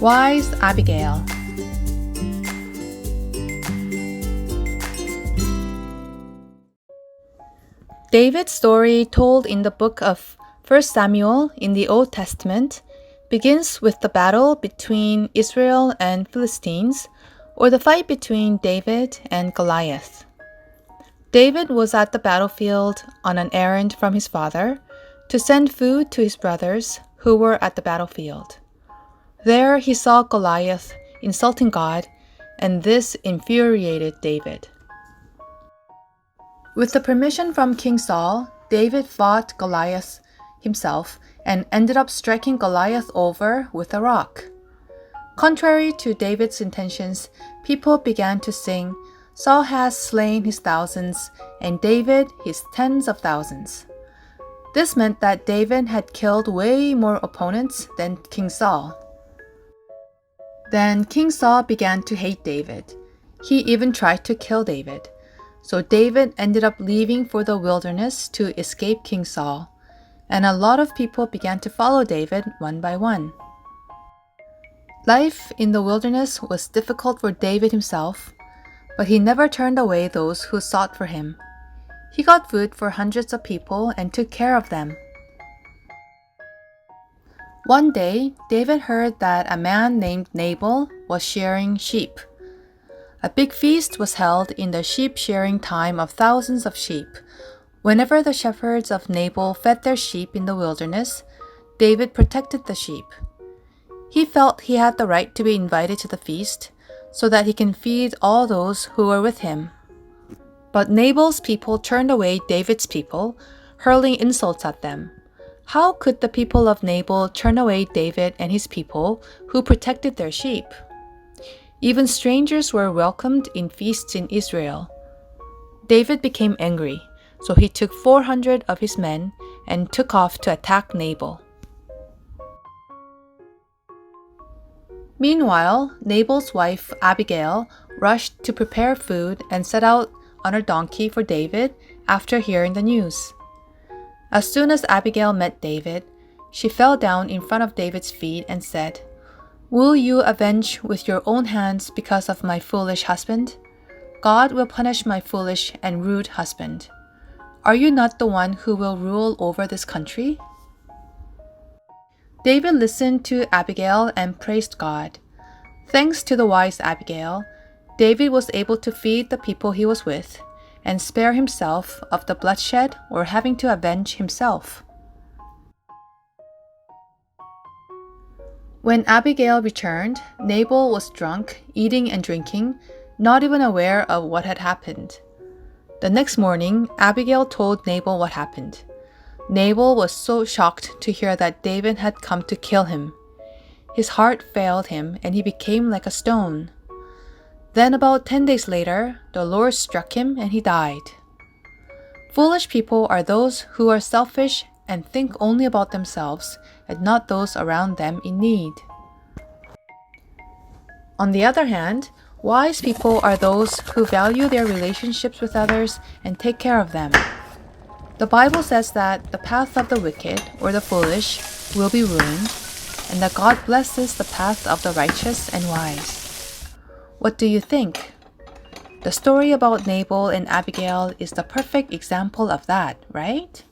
Wise Abigail. David's story, told in the book of 1 Samuel in the Old Testament, begins with the battle between Israel and Philistines, or the fight between David and Goliath. David was at the battlefield on an errand from his father to send food to his brothers who were at the battlefield. There he saw Goliath insulting God, and this infuriated David. With the permission from King Saul, David fought Goliath himself and ended up striking Goliath over with a rock. Contrary to David's intentions, people began to sing, "Saul has slain his thousands, and David his tens of thousands." This meant that David had killed way more opponents than King Saul. Then King Saul began to hate David. He even tried to kill David. So David ended up leaving for the wilderness to escape King Saul, and a lot of people began to follow David one by one. Life in the wilderness was difficult for David himself, but he never turned away those who sought for him. He got food for hundreds of people and took care of them. One day, David heard that a man named Nabal was shearing sheep. A big feast was held in the sheep-shearing time of thousands of sheep. Whenever the shepherds of Nabal fed their sheep in the wilderness, David protected the sheep. He felt he had the right to be invited to the feast so that he can feed all those who were with him. But Nabal's people turned away David's people, hurling insults at them. How could the people of Nabal turn away David and his people who protected their sheep? Even strangers were welcomed in feasts in Israel. David became angry, so he took 400 of his men and took off to attack Nabal. Meanwhile, Nabal's wife Abigail rushed to prepare food and set out on her donkey for David after hearing the news. As soon as Abigail met David, she fell down in front of David's feet and said, "Will you avenge with your own hands because of my foolish husband? God will punish my foolish and rude husband. Are you not the one who will rule over this country?" David listened to Abigail and praised God. Thanks to the wise Abigail, David was able to feed the people he was with and spare himself of the bloodshed or having to avenge himself. When Abigail returned, Nabal was drunk, eating and drinking, not even aware of what had happened. The next morning, Abigail told Nabal what happened. Nabal was so shocked to hear that David had come to kill him. His heart failed him and he became like a stone. Then about 10 days later, the Lord struck him and he died. Foolish people are those who are selfish and think only about themselves and not those around them in need. On the other hand, wise people are those who value their relationships with others and take care of them. The Bible says that the path of the wicked or the foolish will be ruined, and that God blesses the path of the righteous and wise. What do you think? The story about Nabal and Abigail is the perfect example of that, right?